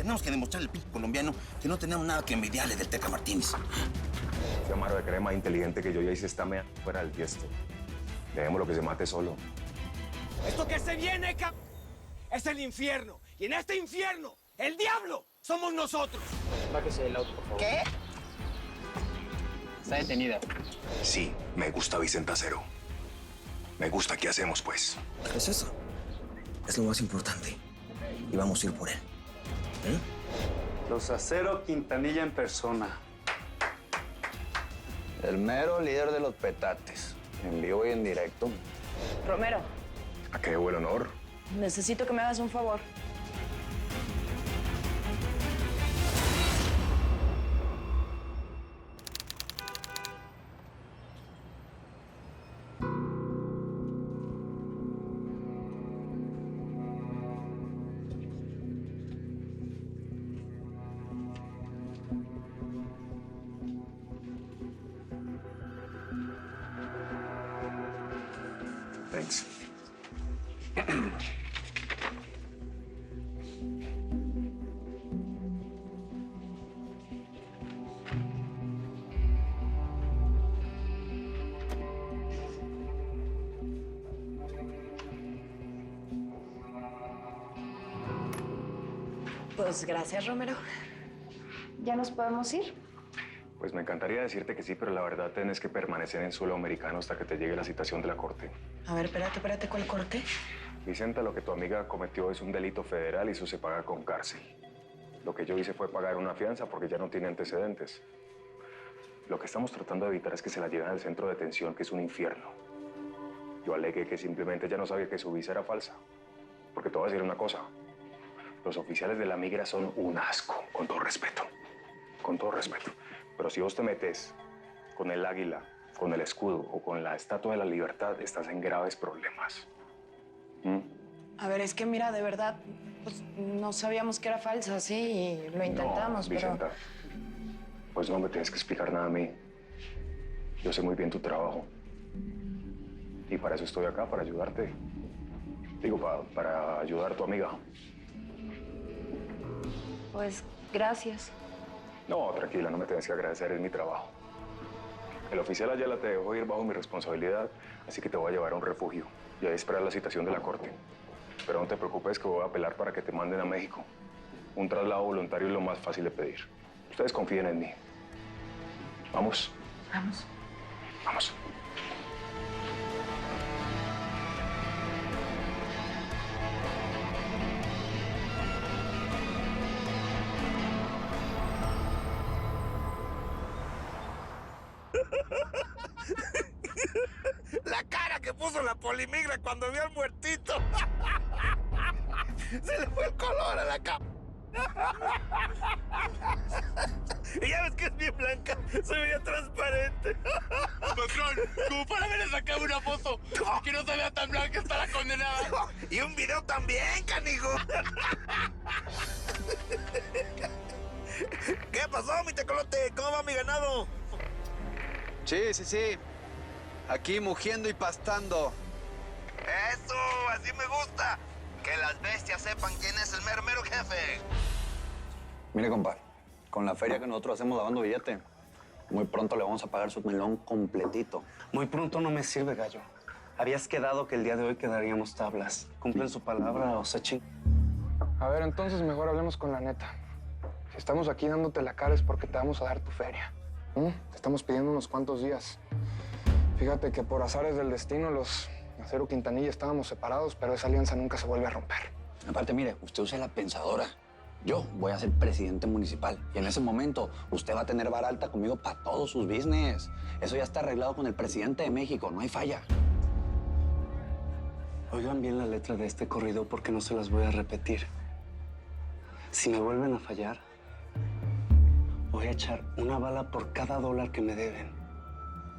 Tenemos que demostrarle al pico colombiano que no tenemos nada que envidiarle del Teca Martínez. Ese Amaro de crema más inteligente que yo ya hice está fuera del tiesto. Dejémoslo que se mate solo. Esto que se viene, es el infierno. Y en este infierno, el diablo somos nosotros. Bájese del auto, por favor. ¿Qué? Está detenida. Sí, me gusta Vicente Acero. Me gusta. ¿Qué hacemos, pues? Es eso. Es lo más importante. Y vamos a ir por él. Los Acero Quintanilla en persona. El mero líder de los petates. En vivo y en directo. Romero, ¿A qué debo el honor? necesito que me hagas un favor. Thanks. Pues gracias, Romero. ¿Ya nos podemos ir? Pues me encantaría decirte que sí, pero la verdad tienes que permanecer en suelo americano hasta que te llegue la citación de la corte. A ver, espérate, ¿cuál corte? Vicenta, lo que tu amiga cometió es un delito federal y eso se paga con cárcel. Lo que yo hice fue pagar una fianza porque ya no tiene antecedentes. Lo que estamos tratando de evitar es que se la lleven al centro de detención, que es un infierno. Yo alegué que simplemente ya no sabía que su visa era falsa. Porque te voy a decir una cosa. Los oficiales de la migra son un asco, con todo respeto. Con todo respeto. Pero si vos te metes con el águila, con el escudo o con la Estatua de la Libertad, estás en graves problemas. A ver, es que mira, de verdad, pues no sabíamos que era falsa, sí, y lo intentamos, No, Vicenta, pues no me tienes que explicar nada a mí. Yo sé muy bien tu trabajo. Y para eso estoy acá, para ayudarte. Digo, para ayudar a tu amiga. Pues gracias. No, tranquila, no me tienes que agradecer, es mi trabajo. El oficial Ayala te dejó ir bajo mi responsabilidad, así que te voy a llevar a un refugio y ahí esperar la citación de la corte. Pero no te preocupes que voy a apelar para que te manden a México. Un traslado voluntario es lo más fácil de pedir. Ustedes confíen en mí. ¿Vamos? Vamos. Vamos. La cara que puso la polimigra cuando vio al muertito. Se le fue el color a la capa. Y ya ves que es bien blanca, se veía transparente. Patrón, como para ver sacado una foto. Que no se vea tan blanca está la condenada. Y un video también, canijo. ¿Qué pasó, mi tecolote? ¿Cómo va mi ganado? Sí. Aquí mugiendo y pastando. Eso, así me gusta. Que las bestias sepan quién es el mero mero jefe. Mire, compa, con la feria que nosotros hacemos lavando billete, muy pronto le vamos a pagar su melón completito. Muy pronto no me sirve, gallo. Habías quedado que el día de hoy quedaríamos tablas. ¿Cumplen su palabra o se ching? A ver, entonces mejor hablemos con la neta. Si estamos aquí dándote la cara es porque te vamos a dar tu feria. Te estamos pidiendo unos cuantos días. Fíjate que por azares del destino los Acero Quintanilla estábamos separados, pero esa alianza nunca se vuelve a romper. Aparte, mire, usted usa la pensadora. Yo voy a ser presidente municipal y en ese momento usted va a tener vara alta conmigo para todos sus business. Eso ya está arreglado con el presidente de México, no hay falla. Oigan bien la letra de este corrido porque no se las voy a repetir. Si me vuelven a fallar, voy a echar una bala por cada dólar que me deben.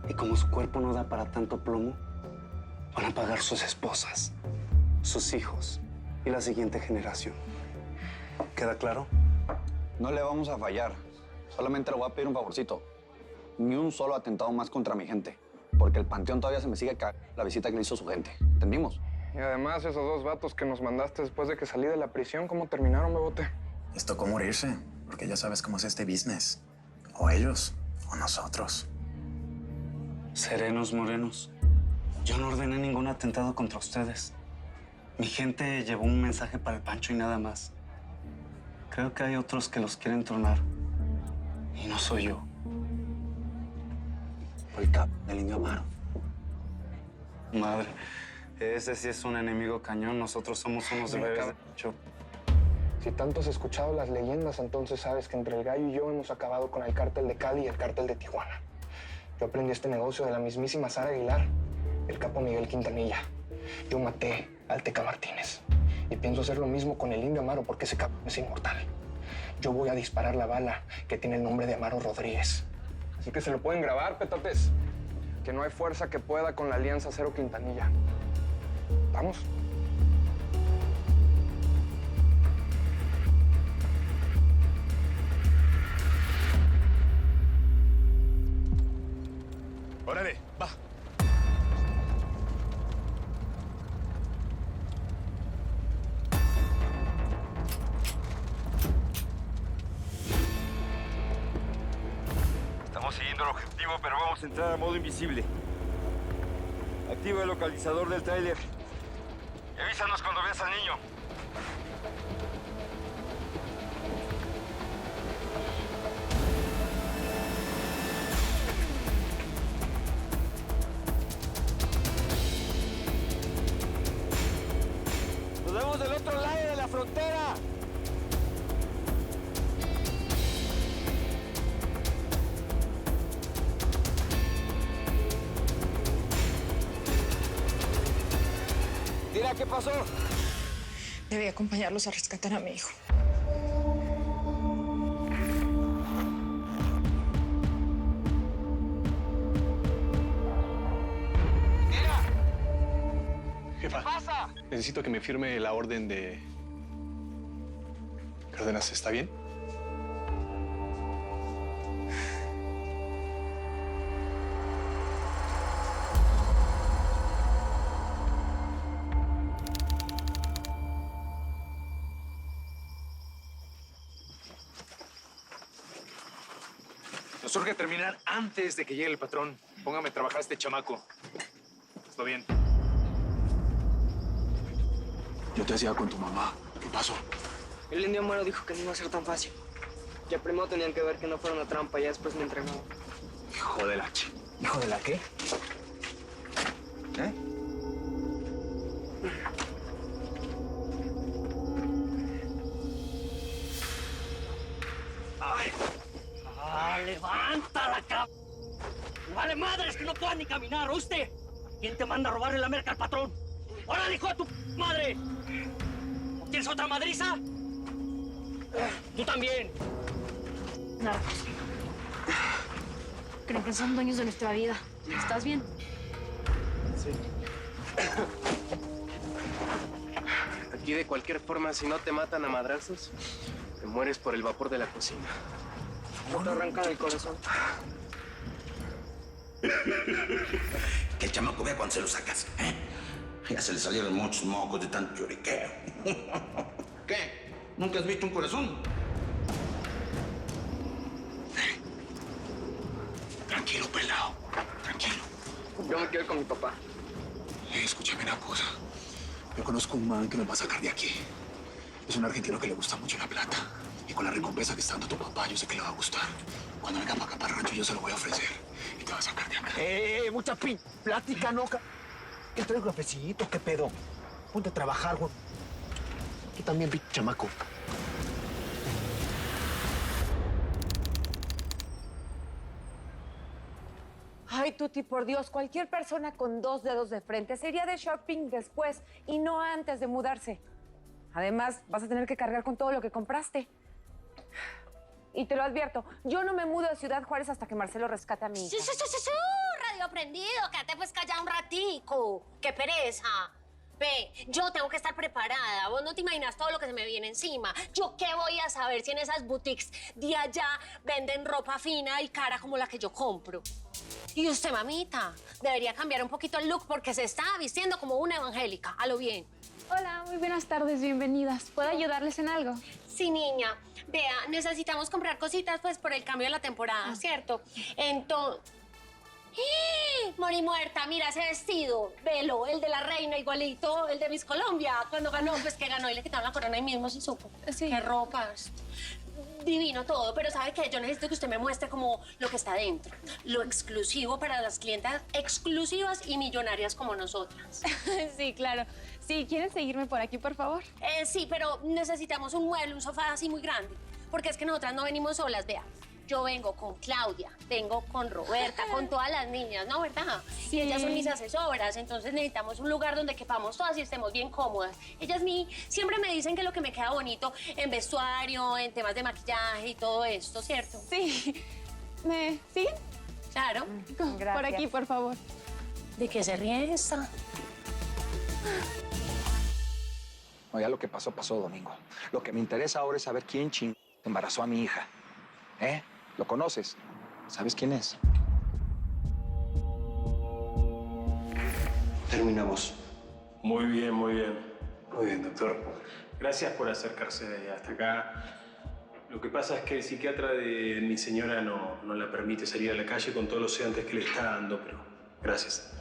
Y como su cuerpo no da para tanto plomo, van a pagar sus esposas, sus hijos y la siguiente generación. ¿Queda claro? No le vamos a fallar. Solamente le voy a pedir un favorcito. Ni un solo atentado más contra mi gente. Porque el panteón todavía se me sigue la visita que le hizo su gente. ¿Entendimos? Y además esos dos vatos que nos mandaste después de que salí de la prisión, ¿cómo terminaron, Bebote? Les tocó morirse, porque ya sabes cómo es este business. O ellos, o nosotros. Serenos, morenos. Yo no ordené ningún atentado contra ustedes. Mi gente llevó un mensaje para el Pancho y nada más. Creo que hay otros que los quieren tronar. Y no soy yo. Por el cap del Indio Amaro. Madre, ese sí es un enemigo cañón. Nosotros somos unos Mira, bebés de cabrón. pecho. Si tanto has escuchado las leyendas, entonces sabes que entre el gallo y yo hemos acabado con el cártel de Cali y el cártel de Tijuana. Yo aprendí este negocio de la mismísima Sara Aguilar, el capo Miguel Quintanilla. Yo maté al Teca Martínez. Y pienso hacer lo mismo con el Indio Amaro porque ese capo es inmortal. Yo voy a disparar la bala que tiene el nombre de Amaro Rodríguez. Así que se lo pueden grabar, petotes. Que no hay fuerza que pueda con la Alianza Cero Quintanilla. ¿Vamos? Órale, va. Estamos siguiendo el objetivo, pero vamos a entrar a modo invisible. Activa el localizador del tráiler. Y avísanos cuando veas al niño. Nos vemos del otro lado de la frontera. Mira, ¿qué pasó? Debí acompañarlos a rescatar a mi hijo. Jefa, necesito que me firme la orden de... Cárdenas, ¿está bien? Nos urge terminar antes de que llegue el patrón. Póngame a trabajar a este chamaco. Está bien. Yo te hacía con tu mamá. ¿Qué pasó? El Indio Amaro dijo que no iba a ser tan fácil. Ya primero tenían que ver que no fuera una trampa y ya después me entregaban. Hijo de la ch... ¿Hijo de la qué? ¿Eh? ¡Levántala, cabrón! ¡Vale madres que no puedas ni caminar, ¿oíste? ¿Quién te manda a robarle la merca al patrón? ¡Ahora, hijo de tu madre! ¿Tienes otra madriza? ¡Tú también! Narcos. Creen que son dueños de nuestra vida. ¿Estás bien? Sí. Aquí, de cualquier forma, si no te matan a madrazos, te mueres por el vapor de la cocina. No te arrancan el corazón. Que el chamaco vea cuando se lo sacas, ¿eh? Ya se le salieron muchos mocos de tanto lloriqueo. ¿Qué? ¿Nunca has visto un corazón? Tranquilo, pelado. Tranquilo. Yo me quedo con mi papá. Escúchame una cosa. Yo conozco un man que nos va a sacar de aquí. Es un argentino que le gusta mucho la plata. Y con la recompensa que está dando tu papá, yo sé que le va a gustar. Cuando venga para acá, para el rancho, yo se lo voy a ofrecer. Y te va a sacar de acá. Mucha plática, ¿no? ¿Qué traigo cafecito? ¿Qué pedo? Ponte a trabajar, güey. Tú también, pinche chamaco. Ay, Tuti, por Dios, cualquier persona con 2 dedos de frente se iría de shopping después y no antes de mudarse. Además, vas a tener que cargar con todo lo que compraste. Y te lo advierto, yo no me mudo de Ciudad Juárez hasta que Marcelo rescate a mi hija. Radio prendido, quédate pues callado un ratico. ¡Qué pereza! Ve, yo tengo que estar preparada. Vos no te imaginas todo lo que se me viene encima. ¿Yo qué voy a saber si en esas boutiques de allá venden ropa fina y cara como la que yo compro? Y usted, mamita, debería cambiar un poquito el look porque se está vistiendo como una evangélica. A lo bien. Hola, muy buenas tardes, bienvenidas. ¿Puedo ayudarles en algo? Sí, niña. Vea, necesitamos comprar cositas pues por el cambio de la temporada, ¿cierto? Entonces... ¡Eh! Mori muerta, mira ese vestido. Velo, el de la reina igualito, el de Miss Colombia. Cuando ganó, pues que ganó y le quitaron la corona ahí mismo, se supo. Sí. Qué ropas. Divino todo, pero ¿sabe qué? Yo necesito que usted me muestre como lo que está dentro. Lo exclusivo para las clientas exclusivas y millonarias como nosotras. Sí, claro. Sí, ¿quieren seguirme por aquí, por favor? Sí, pero necesitamos un mueble, un sofá así muy grande. Porque es que nosotras no venimos solas, vea. Yo vengo con Claudia, vengo con Roberta, con todas las niñas, ¿no? ¿Verdad? Sí. Y ellas son mis asesoras, entonces necesitamos un lugar donde quepamos todas y estemos bien cómodas. Ellas siempre me dicen que lo que me queda bonito en vestuario, en temas de maquillaje y todo esto, ¿cierto? Sí. ¿Me siguen? Claro. Gracias. Por aquí, por favor. ¿De qué se ríe esta? No, ya lo que pasó, pasó, Domingo. Lo que me interesa ahora es saber quién embarazó a mi hija. ¿Eh? ¿Lo conoces? ¿Sabes quién es? Terminamos. Muy bien, muy bien. Muy bien, doctor. Gracias por acercarse hasta acá. Lo que pasa es que el psiquiatra de mi señora no la permite salir a la calle con todos los sedantes que le está dando, pero gracias.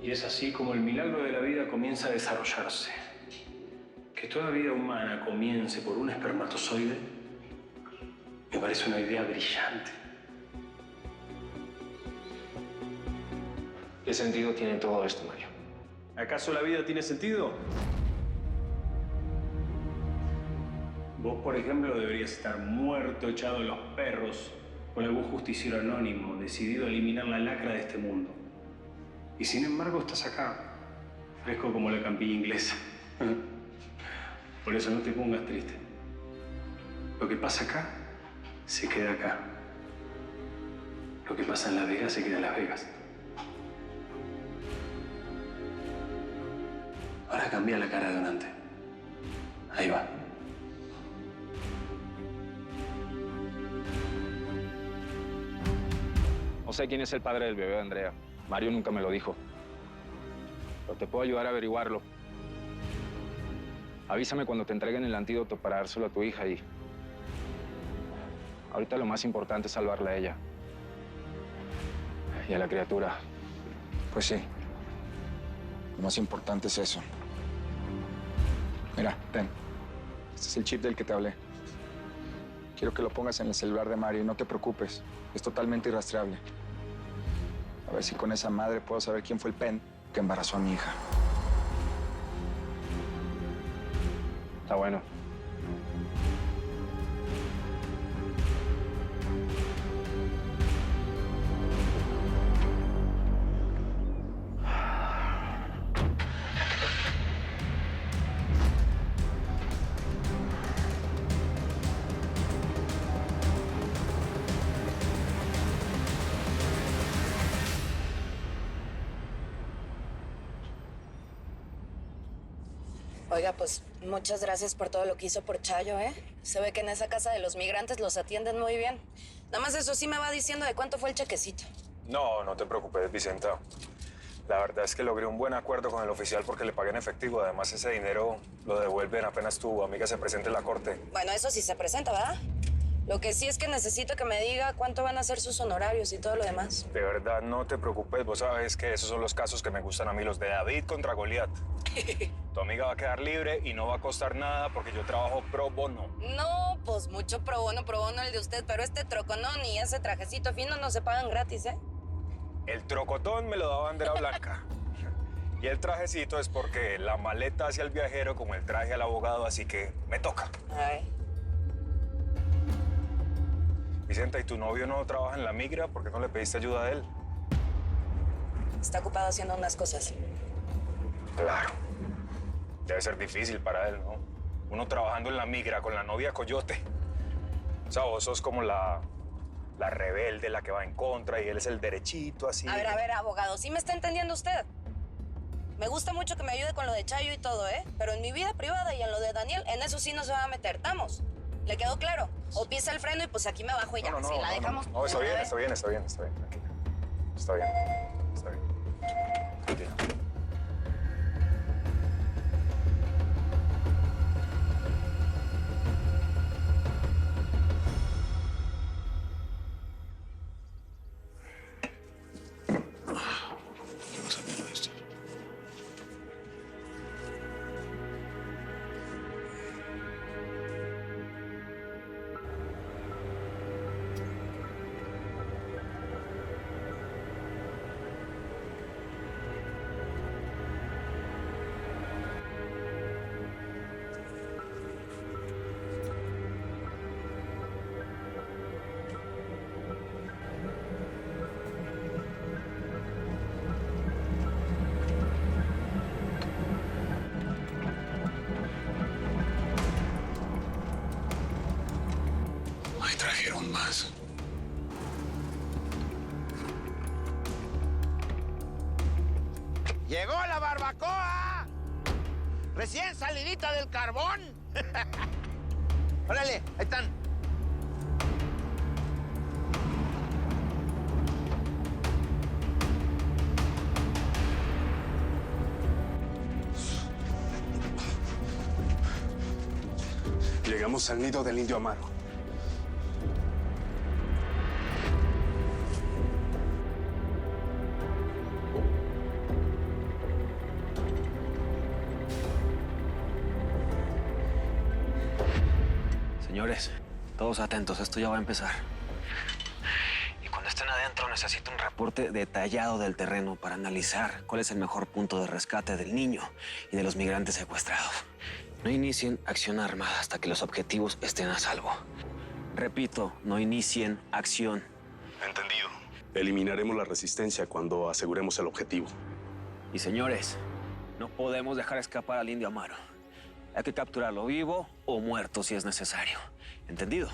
Y es así como el milagro de la vida comienza a desarrollarse. Que toda vida humana comience por un espermatozoide me parece una idea brillante. ¿Qué sentido tiene todo esto, Mario? ¿Acaso la vida tiene sentido? Vos, por ejemplo, deberías estar muerto, echado a los perros, con algún justiciero anónimo, decidido a eliminar la lacra de este mundo. Y sin embargo estás acá, fresco como la campilla inglesa. Por eso no te pongas triste. Lo que pasa acá, se queda acá. Lo que pasa en Las Vegas, se queda en Las Vegas. Ahora cambia la cara de donante. Ahí va. No sé quién es el padre del bebé de Andrea. Mario nunca me lo dijo. Pero te puedo ayudar a averiguarlo. Avísame cuando te entreguen el antídoto para dárselo a tu hija y... Ahorita lo más importante es salvarla a ella. Y a la criatura. Pues sí. Lo más importante es eso. Mira, ten. Este es el chip del que te hablé. Quiero que lo pongas en el celular de Mario y no te preocupes. Es totalmente irrastreable. A ver si con esa madre puedo saber quién fue el pen que embarazó a mi hija. Está bueno. Oiga, pues muchas gracias por todo lo que hizo por Chayo, ¿eh? Se ve que en esa casa de los migrantes los atienden muy bien. Nada más eso sí me va diciendo de cuánto fue el chequecito. No, no te preocupes, Vicenta. La verdad es que logré un buen acuerdo con el oficial porque le pagué en efectivo. Además, ese dinero lo devuelven apenas tu amiga se presente en la corte. Bueno, eso sí se presenta, ¿verdad? Lo que sí es que necesito que me diga cuánto van a ser sus honorarios y todo lo demás. De verdad, no te preocupes. Vos sabes que esos son los casos que me gustan a mí, los de David contra Goliat. Tu amiga va a quedar libre y no va a costar nada porque yo trabajo pro bono. No, pues mucho pro bono el de usted, pero este troconón y ese trajecito fino no se pagan gratis, ¿eh? El trocotón me lo da bandera blanca. Y el trajecito es porque la maleta hacia el viajero como el traje al abogado, así que me toca. Ay. Vicenta, ¿y tu novio no trabaja en la migra? ¿Por qué no le pediste ayuda a él? Está ocupado haciendo unas cosas. Claro. Debe ser difícil para él, ¿no? Uno trabajando en la migra con la novia Coyote. O sea, vos sos como la rebelde, la que va en contra, y él es el derechito, así. A ver, abogado, ¿sí me está entendiendo usted? Me gusta mucho que me ayude con lo de Chayo y todo, ¿eh? Pero en mi vida privada y en lo de Daniel, en eso sí no se va a meter. ¿Estamos? ¿Le quedó claro? O pisa el freno y pues aquí me bajo y ya. No, si la dejamos... No, está bien, tranquila. Está bien. Está bien. Continúa. Ahí trajeron más. ¡Llegó la barbacoa! ¡Recién salidita del carbón! ¡Órale! Ahí están. Llegamos al nido del indio Amaro. Señores, todos atentos, esto ya va a empezar. Y cuando estén adentro necesito un reporte detallado del terreno para analizar cuál es el mejor punto de rescate del niño y de los migrantes secuestrados. No inicien acción armada hasta que los objetivos estén a salvo. Repito, no inicien acción. Entendido. Eliminaremos la resistencia cuando aseguremos el objetivo. Y señores, no podemos dejar escapar al indio Amaro. Hay que capturarlo vivo o muerto si es necesario. ¿Entendido?